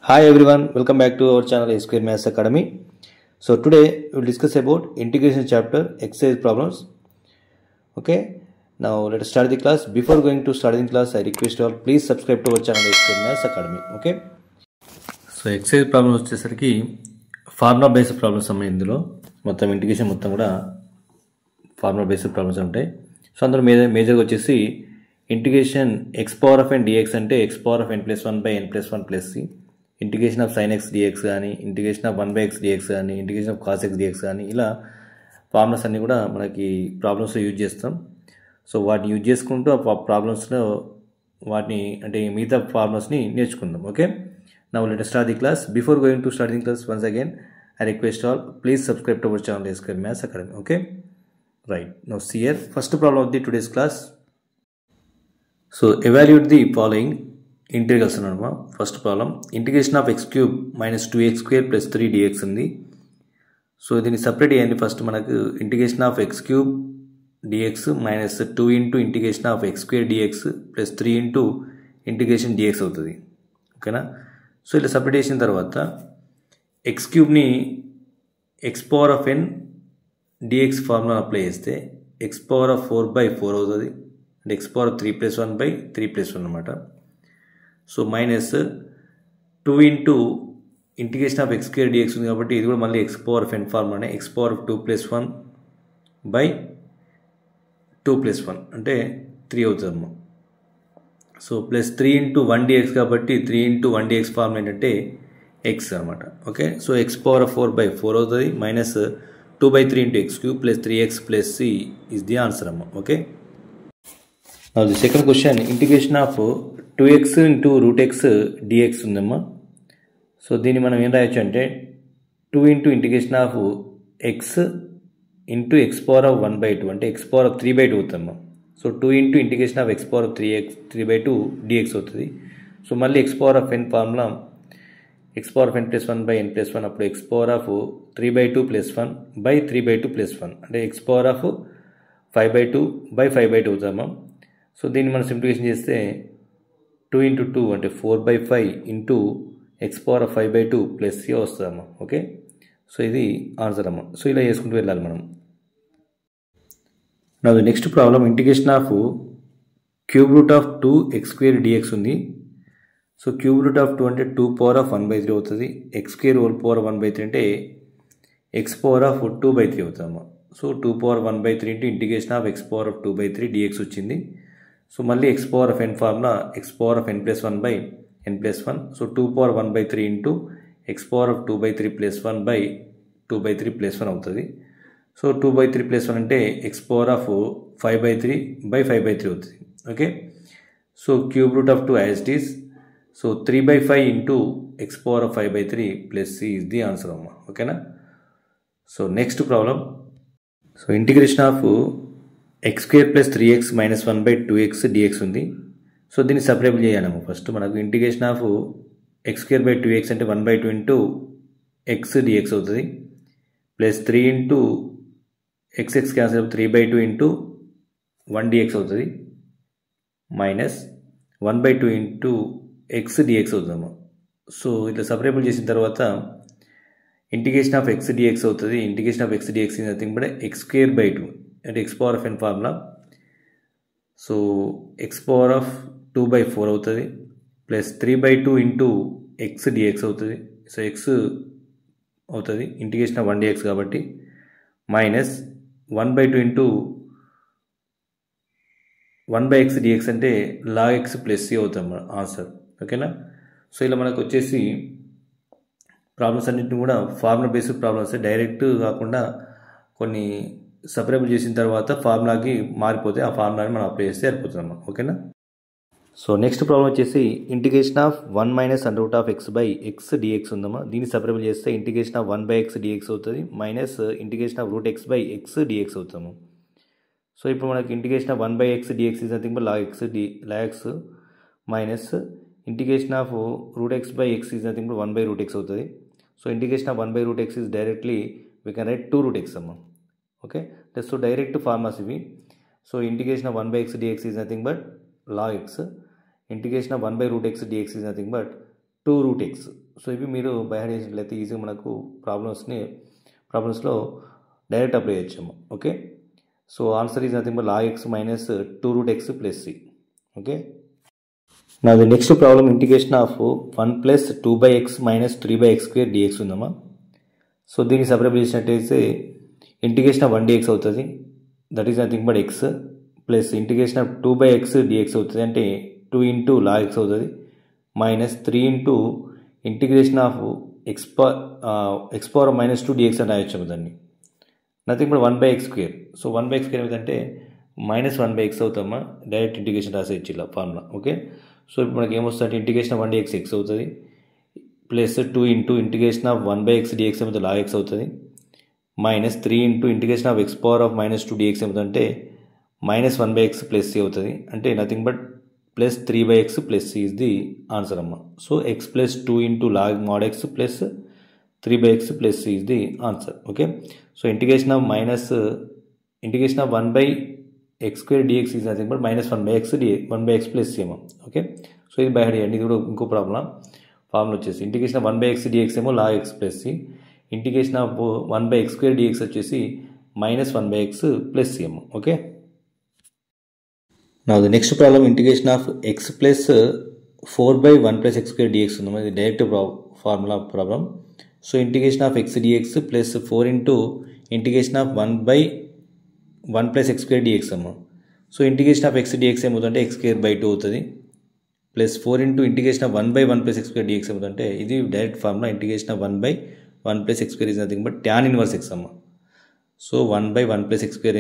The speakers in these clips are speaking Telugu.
Hi everyone, welcome back to our channel A Square Maths Academy. So today we will discuss about integration chapter exercise problems. Okay, now let us start the class. Before going to starting class, I request you all please subscribe to our channel A Square Maths Academy. Okay. So exercise problem వచ్చేసరికి ఫార్ములా బేస్డ్ ప్రాబ్లమ్స్ అమ్మాయి ఇందులో మొత్తం ఇంటిగ్రేషన్ మొత్తం కూడా ఫార్ములా బేస్డ్ ప్రాబ్లమ్స్ ఉంటాయి. సో అందులో మేజర్గా వచ్చేసి integration x power of n dx అంటే x power of n plus one by n plus one plus c, integration of sine x dx కానీ, integration of one by x dx కానీ, integration of cos x dx కానీ, ఇలా ఫార్ములాస్ అన్నీ కూడా మనకి ప్రాబ్లమ్స్లో యూజ్ చేస్తాం. సో వాటిని యూజ్ చేసుకుంటూ ఆ ప్రాబ్లమ్స్లో వాటిని అంటే మిగతా ఫార్ములాస్ని నేర్చుకుందాం. Okay, now let us start the class. Before going to starting class, once again I request all please subscribe to our channel A Square Maths Academy. Okay, right, now see here first problem of the today's class. So evaluate the following integrals అన్నమాట. First problem integration of x cube minus 2x square plus 3 dx ఉంది. సో దీన్ని సపరేట్ చేయండి. ఫస్ట్ మనకు integration of x cube dx minus 2 into integration of x square dx plus 3 into integration dx అవుతుంది. ఓకేనా. సో ఇలా సపరేట్ చేసిన తర్వాత ఎక్స్ క్యూబ్ని x power of n dx formula apply చేస్తే ఎక్స్ పవర్ ఆఫ్ 4/4 అవుతుంది. అంటే ఎక్స్ పవర్ ఆఫ్ 3 + 1/3 + 1 అనమాట. So minus 2 into integration of x square dx ఉంది కాబట్టి ఇది కూడా మళ్ళీ ఎక్స్ పవర్ ఆఫ్ ఎన్ ఫార్ములానే ఎక్స్ పవర్ ఆఫ్ 2 + 1/2 + 1 అంటే 3 అవుతుంది అమ్మ. సో ప్లస్ 3 ఇంటూ 1 dx కాబట్టి 3 ఇంటూ 1 dx ఫార్ములా ఏంటంటే ఎక్స్ అనమాట. Okay, so x power of 4/4 అవుతుంది minus 2/3 into x cube plus 3x plus C is the answer అమ్మ. Okay, now the second question integration of 2x into √x dx ఉందమ్మా. సో దీన్ని మనం ఏం రాయొచ్చు అంటే 2 into integration of x into x power of 1/2 అంటే ఎక్స్ పవర్ ఆఫ్ 3/2 అవుతుందమ్మా. So 2 into integration of x power of 3/2 dx అవుతుంది. సో మళ్ళీ x power of n formula x power of n plus 1/n plus 1 అప్పుడు ఎక్స్ పవర్ ఆఫ్ 3/2 + 1/3/2 + 1 అంటే ఎక్స్ పవర్ ఆఫ్ 5/2/5/2 అవుతామా. సో దీన్ని మనం సింప్లిఫికేషన్ చేస్తే 2 ఇంటూ 2 అంటే 4/5 into x power of 5/2 plus C వస్తుందమ్మా. ఓకే, సో ఇది ఆన్సర్ అమ్మ. సో ఇలా చేసుకుంటూ వెళ్ళాలి మనం. నా next problem integration of cube root of 2x² dx ఉంది. సో క్యూబ్ రూట్ ఆఫ్ 2 అంటే 2 పవర్ ఆఫ్ 1/3 అవుతుంది. x² హోల్ పవర్ 1/3 అంటే ఎక్స్ పవర్ ఆఫ్ 2/3 అవుతామా. So 2 power 1/3 into integration of x power of 2/3 dx వచ్చింది. సో మళ్ళీ x power of n formula x power of n plus 1/n plus 1. So 2 power 1/3 into x power of 2/3 plus 1/2/3 plus 1 అవుతుంది. సో 2/3 ప్లస్ 1 అంటే ఎక్స్ పవర్ ఆఫ్ 5/3/5/3 అవుతుంది. Okay, so cube root of 2 as it is. So 3/5 into x power of 5/3 plus C is the answer అమ్మా. ఓకేనా. So next problem so integration of x² + 3x - 1/2x dx ఉంది. సో దీన్ని సపరేట్ చేయాలమ్మా. ఫస్ట్ మనకు ఇంటిగ్రేషన్ ఆఫ్ x² / 2x అంటే 1/2 ఇంటూ x dx అవుతుంది plus 3 into x cancel 3/2 into 1 dx అవుతుంది మైనస్ 1/2 ఇంటూ x dx అవుతుందమ్మా. సో ఇట్లా సపరేట్ చేసిన తర్వాత ఇంటిగ్రేషన్ ఆఫ్ x dx అవుతుంది. Integration of x dx is nothing but x² / 2 అంటే x power of n formula. So x power of 2/4 అవుతుంది ప్లస్ 3/2 ఇంటూ ఎక్స్ డిఎక్స్ అవుతుంది. సో ఎక్స్ అవుతుంది ఇంటిగ్రేషన్ ఆఫ్ 1 dx కాబట్టి మైనస్ 1/2 ఇంటూ 1/x dx అంటే log x ప్లస్ సి అవుతాం ఆన్సర్. ఓకేనా. సో ఇలా మనకు వచ్చేసి ప్రాబ్లమ్స్ అన్నింటినీ కూడా ఫార్ములా బేస్డ్ ప్రాబ్లమ్స్ డైరెక్ట్ కాకుండా కొన్ని సపరేట్ చేసిన తర్వాత ఫార్ములాకి మారిపోతే ఆ ఫార్ములాని మనం అప్లై చేస్తే సరిపోతుందమ్మా. ఓకేనా. సో నెక్స్ట్ ప్రాబ్లం వచ్చేసి ఇంటిగ్రేషన్ ఆఫ్ 1 - √x/x dx ఉందమ్మా. దీన్ని సపరేట్ చేస్తే ఇంటిగ్రేషన్ ఆఫ్ 1/x dx అవుతుంది minus integration of √x/x dx అవుతాము. సో ఇప్పుడు మనకి integration of 1/x dx is nothing but log x minus integration of √x/x is nothing but 1/√x అవుతుంది. So integration of 1/√x is directly we can write 2√x అమ్మా. ఓకే, సో డైరెక్ట్ ఫార్ములాస్ ఇవి. So integration of 1/x dx is nothing but log x. Integration of 1/√x dx is nothing but 2√x. So ఇవి మీరు బై హార్ట్ చేసినట్లయితే ఈజీగా మనకు ప్రాబ్లమ్స్లో డైరెక్ట్ అప్లై చేయొచ్చాము. Okay, so answer is nothing but log x minus 2 root x plus c. Okay, now the next problem, integration of 1 plus 2 by x minus 3 by x square dx ఉందమ్మా. సో దీన్ని సపరేట్ చేసినట్టయితే ఇంటిగ్రేషన్ ఆఫ్ 1 dx అవుతుంది, that is nothing but x plus integration of 2 by x dx అవుతుంది, అంటే 2 into log x అవుతుంది, minus 3 into integration of x power minus 2 dx అని రాయొచ్చు దాన్ని, nothing but 1 by x square. So 1 by x square ఏమిటంటే మైనస్ 1 by x అవుతామా, డైరెక్ట్ ఇంటిగ్రేషన్ రాసేయచ్చు ఇలా ఫార్ములా. ఓకే, సో ఇప్పుడు మనకి ఏమొస్తుంది, ఇంటిగ్రేషన్ ఆఫ్ 1 dx x అవుతుంది, plus 2 into integration of 1 by x dx ఏమవుతుంది log x అవుతుంది, minus 3 into integration of x power of minus 2 dx ఏమవుతుందంటే minus 1 by x plus c అవుతుంది, అంటే nothing but plus 3 by x plus c is the answer అమ్మ. So x plus 2 into log mod x plus 3 by x plus c is the answer. Okay, so integration of 1 by x square dx is nothing but minus 1 by x plus c ఏమో. ఓకే, సో ఇది బై హార్ట్ చేయండి, ఇది కూడా ఇంకో ఫార్ములా వచ్చేసి integration of 1 by x dx ఏమో log x plus c, integration of 1 by x square dx వచ్చేసి minus 1 by x plus c ఏమో. Okay, now the next problem, integration of x plus 4 by 1 plus x square dx ఉంది, ఇది direct formula problem. So integration of x dx plus 4 into integration of 1 by 1 plus x square dx అమ్మ. So integration of x dx ఏమవుతుందంటే x square by 2 అవుతుంది, plus 4 into integration of 1 by 1 plus x square dx ఏమవుతుందంటే ఇది direct formula, integration of 1 by 1 plus x square is nothing but tan inverse x అమ్మ. So 1 by 1 plus x square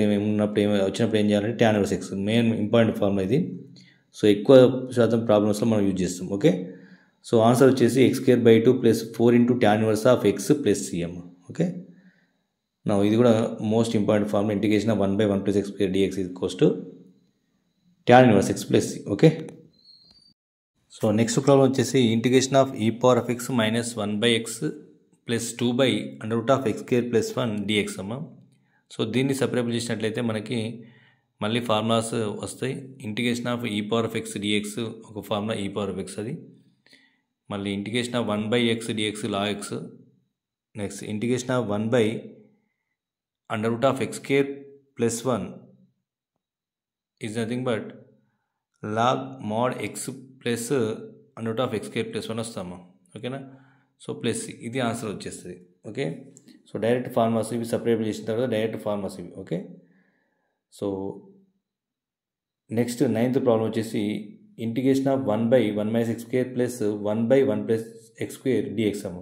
వచ్చినప్పుడు ఏం చేయాలంటే tan inverse x, main important formula ఇది. సో ఎక్కువ శాతం ప్రాబ్లమ్స్లో మనం యూజ్ చేస్తాం. ఓకే, సో ఆన్సర్ వచ్చేసి x square by 2 plus 4 into tan inverse of x plus c అమ్మ. ఓకే, నా ఇది కూడా most important formula, integration of 1 by 1 plus x square dx is equals to tan inverse x plus c. Okay, so next problem వచ్చేసి integration of e power of x minus 1 by x plus 2 by under root of x square plus 1 dx అమ్మ. సో దీన్ని సపరేట్ చేసినట్లయితే మనకి మళ్ళీ ఫార్ములాస్ వస్తాయి. Integration of e power of x dx ఒక formula, e power of x అది, మళ్ళీ integration of 1 by x dx log x, next integration of 1 by under root of x square plus 1 is nothing but log mod x plus under root of x square plus 1 వస్తామా. ఓకేనా, సో ప్లస్ ఇది ఆన్సర్ వచ్చేస్తుంది. ఓకే, సో డైరెక్ట్ ఫార్ములాస్ ఇవి సపరేట్ చేసిన తర్వాత డైరెక్ట్ ఫార్ములాస్ ఇవి. Okay, so next 9th problem వచ్చేసి integration of 1 by 1 minus x square plus 1 by 1 plus x square dx అమ్మ.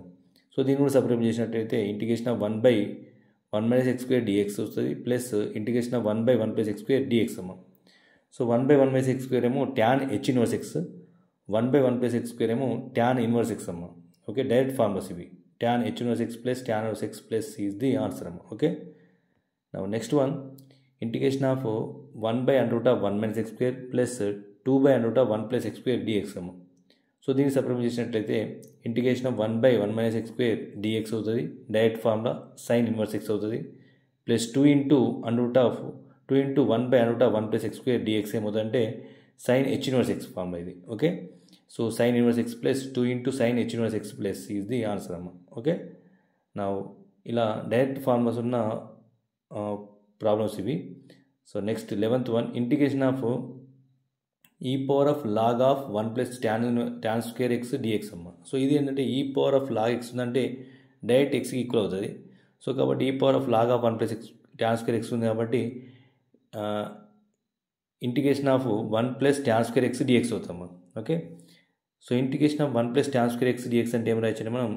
సో దీన్ని కూడా సపరేట్ చేసినట్టయితే integration of 1 by 1 minus x square dx వస్తుంది, plus integration of 1 by 1 plus x square dx అమ్మ. So 1 by 1 minus x square ఏమో tan h inverse x, 1 by 1 plus x square ఏమో tan inverse x అమ్మ. ఓకే, డైరెక్ట్ ఫార్ములాస్ ఇవి, tan h inverse x plus tan inverse x plus c is the answer అమ్మ. Okay, now next one, integration of 1 by under root of 1 minus x square plus 2 by under root of 1 plus x square dx అమ్మ. సో దీన్ని సపరేట్ చేసినట్లయితే integration of 1 by 1 minus x square dx అవుతుంది, direct formula sin inverse x అవుతుంది, plus 2 into 1 by under root of 1 plus x square dx ఏమవుతుందంటే sin h inverse x formula ఇది. Okay, so sin inverse x plus 2 into sin h inverse x plus c is the answer అమ్మ. ఓకే, నా ఇలా డైరెక్ట్ ఫార్ములాస్ ఉన్న ప్రాబ్లమ్స్ ఇవి. సో next 11th one, integration of e power of log of 1 plus tan square x dx అమ్మ. సో ఇది ఏంటంటే e power of log x ఉందంటే డైరెక్ట్ xకి ఈక్వల్ అవుతుంది. సో కాబట్టి e power of log of 1 plus tan square x ఉంది కాబట్టి integration of 1 plus tan square x dx అవుతామా. Okay, so integration of 1 plus tan square x dx అంటే ఏం రాయొచ్చు, మనం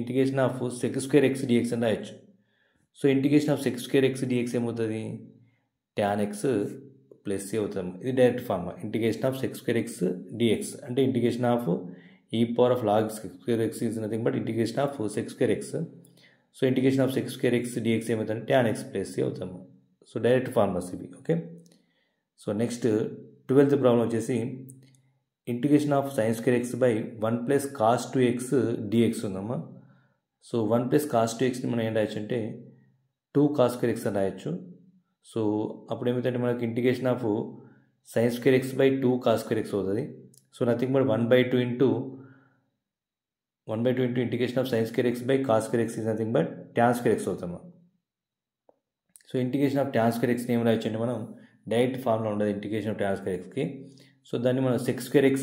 integration of sec square x dx అని రాయొచ్చు. So integration of sec square x dx ఏమవుతుంది, tan x ప్లస్ c అవుతాము. ఇది direct formula, integration of sec square x dx అంటే integration of e power of log sec square x is nothing but integration of sec square x. So integration of sec square x dx ఏమవుతుంది, tan x ప్లస్ c అవుతాము. సో డైరెక్ట్ ఫార్ములాస్ ఇవి. Okay, so next 12th problem వచ్చేసి integration of sin square x by 1 plus cos 2x dx ఉందమ్మా. సో 1 plus cos 2xని మనం ఏం రాయొచ్చు అంటే 2 cos square x అని రాయొచ్చు. సో అప్పుడు ఏమిటంటే మనకి integration of sin square x by 2 cos square x అవుతుంది. So nothing but 1/2 into 1/2 into integration of sin square x by cos square x is nothing but tan square x అవుతాము. So integration of tan square x ఏం రాయొచ్చు అంటే మనం డైరెక్ట్ ఫార్ములా ఉండదు ఇంటిగ్రేషన్ ఆఫ్ tan square xకి. సో దాన్ని మనం sec square x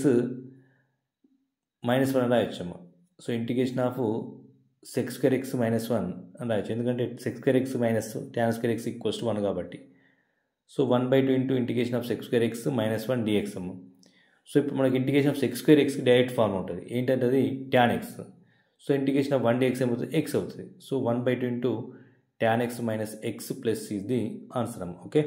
-1 అని రాయొచ్చమ్మా. So integration of sec square x -1 అని రాయొచ్చు, ఎందుకంటే sec square x మైనస్ tan square x equals to 1 కాబట్టి. So 1/2 into integration of sec square x -1 dx అమ్మ. సో ఇప్పుడు మనకి integration of sec square x direct form ఉంటుంది, ఏంటంటే అది tan x. So integration of 1 dx ఏమవుతుంది, x అవుతుంది. So 1/2 into tan x minus x plus is the answer. Okay.